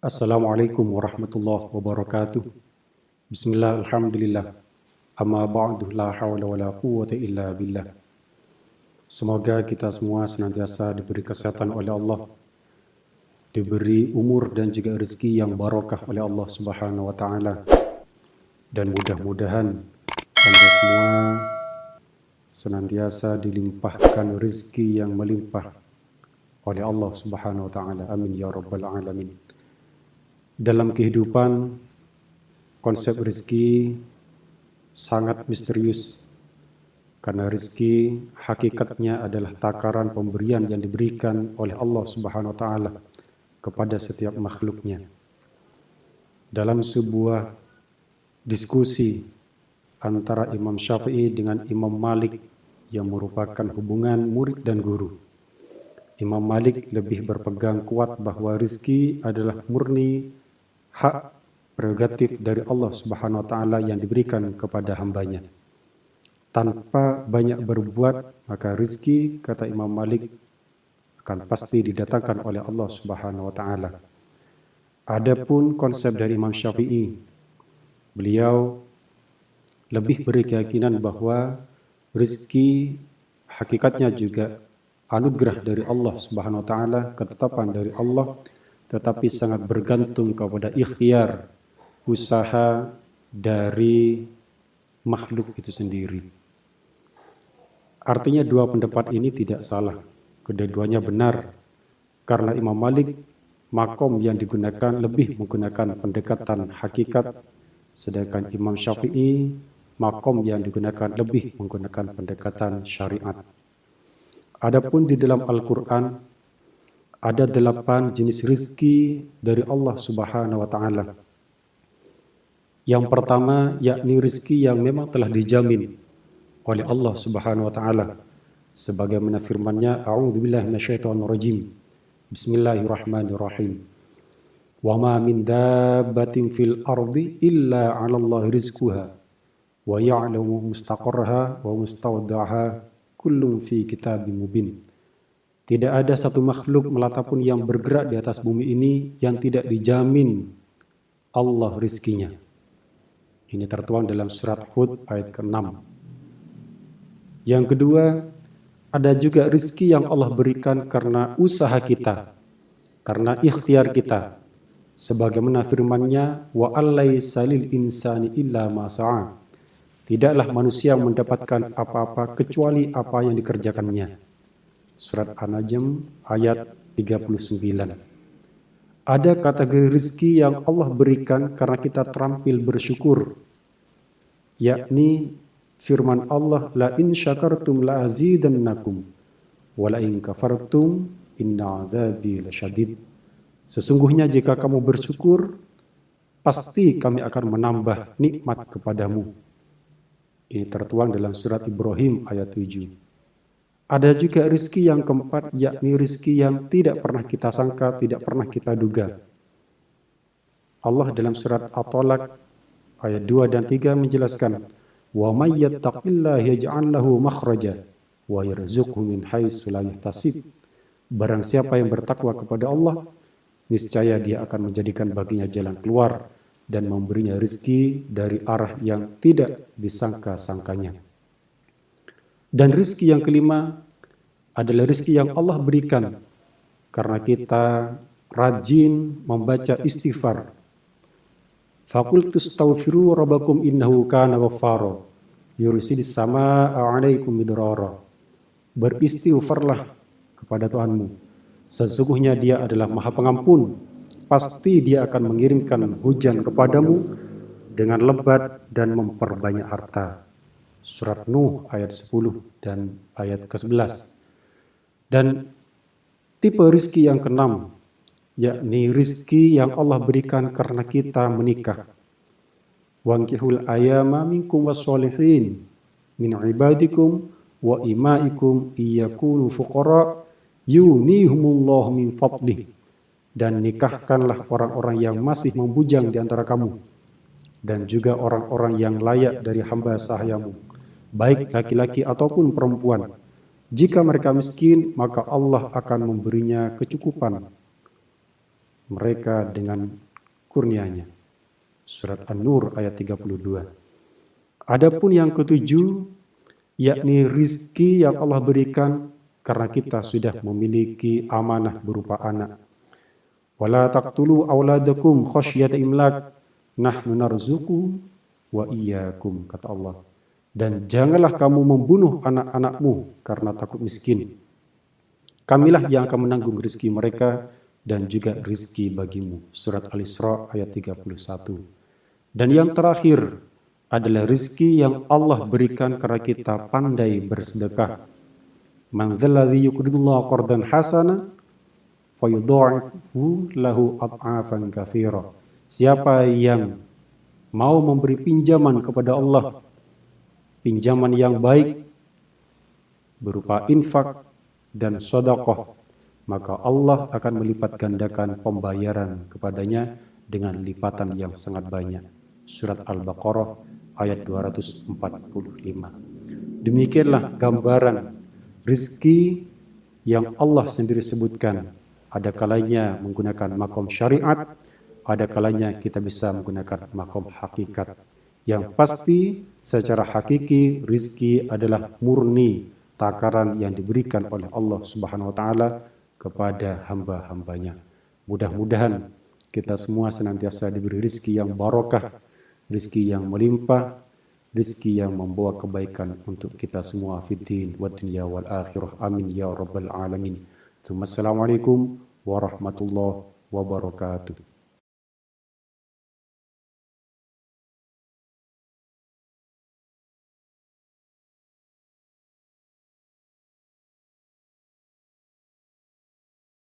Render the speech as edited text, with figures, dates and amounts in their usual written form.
Assalamualaikum warahmatullahi wabarakatuh. Bismillah, alhamdulillah. Amma ba'du la hawla wa la quwwata illa billah. Semoga kita semua senantiasa diberi kesehatan oleh Allah, diberi umur dan juga rezeki yang barokah oleh Allah Subhanahu wa taala. Dan mudah-mudahan Anda semua senantiasa dilimpahkan rezeki yang melimpah oleh Allah Subhanahu wa taala. Amin ya rabbal alamin. Dalam kehidupan, konsep rezeki sangat misterius karena rezeki hakikatnya adalah takaran pemberian yang diberikan oleh Allah Subhanahu wa taala kepada setiap makhluknya. Dalam sebuah diskusi antara Imam Syafi'i dengan Imam Malik yang merupakan hubungan murid dan guru, Imam Malik lebih berpegang kuat bahwa rezeki adalah murni hak prerogatif dari Allah Subhanahu wa taala yang diberikan kepada hambanya. Tanpa banyak berbuat, maka rezeki, kata Imam Malik, akan pasti didatangkan oleh Allah Subhanahu wa taala. Adapun konsep dari Imam Syafi'i, beliau lebih berkeyakinan bahwa rezeki hakikatnya juga anugerah dari Allah Subhanahu wa taala, ketetapan dari Allah, tetapi sangat bergantung kepada ikhtiar, usaha dari makhluk itu sendiri. Artinya dua pendapat ini tidak salah, kedua-duanya benar, karena Imam Malik makom yang digunakan lebih menggunakan pendekatan hakikat, sedangkan Imam Syafi'i makom yang digunakan lebih menggunakan pendekatan syariat. Adapun di dalam Al-Quran, ada 8 jenis rizki dari Allah Subhanahu wa taala. Yang pertama yakni rizki yang memang telah dijamin oleh Allah Subhanahu wa taala. Sebagaimana firman-Nya, A'udzubillahi minasyaitonirrajim. Bismillahirrahmanirrahim. Wa ma min dabbatin fil ardi illa 'alallahi rizquha wa ya'lamu mustaqarraha wa mustawda'aha kullun fi kitabim mubin. Tidak ada satu makhluk melata pun yang bergerak di atas bumi ini yang tidak dijamin Allah rizkinya. Ini tertuang dalam surat Hud ayat ke-6. Yang kedua, ada juga rizki yang Allah berikan karena usaha kita, karena ikhtiar kita. Sebagaimana firman-Nya, wa allaysa lil insani illa ma sa'a. Tidaklah manusia mendapatkan apa-apa kecuali apa yang dikerjakannya. Surat An-Najm ayat 39. Ada kategori rezeki yang Allah berikan karena kita terampil bersyukur, yakni firman Allah, la in syakartum la azidannakum wa la in kafartum inna adzabi lasyadid. Sesungguhnya jika kamu bersyukur, pasti kami akan menambah nikmat kepadamu. Ini tertuang dalam surat Ibrahim ayat 7. Ada juga rizki yang keempat, yakni rizki yang tidak pernah kita sangka, tidak pernah kita duga. Allah dalam surat At-Talaq ayat 2 dan 3 menjelaskan, wa may yattaqillaha yaj'al lahu makhraja wa yarzuqhu min haitsu la yahtasib. Barang siapa yang bertakwa kepada Allah, niscaya Dia akan menjadikan baginya jalan keluar dan memberinya rizki dari arah yang tidak disangka-sangkanya. Dan rizki yang kelima adalah rizki yang Allah berikan karena kita rajin membaca istighfar. Faqultu astaghfiru rabbakum innahu kana ghaffara yursilis samaa'a 'alaikum midrara. Beristighfarlah kepada Tuhanmu, sesungguhnya Dia adalah Maha Pengampun, pasti Dia akan mengirimkan hujan kepadamu dengan lebat dan memperbanyak harta. Surat Nuh ayat 10 dan ayat ke-11. Dan tipe rizki yang keenam, yakni rizki yang Allah berikan karena kita menikah. Wankihul ayama minkum wassolihin min ibadikum wa imaikum iyakunu fuqara yunihumullahu min fadlih. Dan nikahkanlah orang-orang yang masih membujang di antara kamu, dan juga orang-orang yang layak dari hamba sahayamu, baik laki-laki ataupun perempuan. Jika mereka miskin, maka Allah akan memberinya kecukupan mereka dengan kurnianya. Surat An-Nur ayat 32. Adapun yang ketujuh, yakni rizki yang Allah berikan karena kita sudah memiliki amanah berupa anak. Wala taqtulu auladakum khasyata imlak, nahnu narzuqu wa iyyakum, kata Allah. Dan janganlah kamu membunuh anak-anakmu karena takut miskin. Kamilah yang akan menanggung rizki mereka dan juga rizki bagimu. Surat Al-Isra ayat 31. Dan yang terakhir adalah rizki yang Allah berikan karena kita pandai bersedekah. Man dzalladzi yuqridullaha qardan hasana fayudha'ifu lahu ad'afan katsira. Siapa yang mau memberi pinjaman kepada Allah, pinjaman yang baik berupa infak dan sedekah, maka Allah akan melipat gandakan pembayaran kepadanya dengan lipatan yang sangat banyak. Surat Al-Baqarah ayat 245. Demikianlah gambaran rizki yang Allah sendiri sebutkan. Ada kalanya menggunakan makom syariat, ada kalanya kita bisa menggunakan makom hakikat. Yang pasti secara hakiki rizki adalah murni takaran yang diberikan oleh Allah Subhanahu wa taala kepada hamba-hambanya. Mudah-mudahan kita semua senantiasa diberi rizki yang barokah, rizki yang melimpah, rizki yang membawa kebaikan untuk kita semua fid din wad dunya wal akhirah. Amin ya rabbal alamin. Assalamualaikum warahmatullahi wabarakatuh.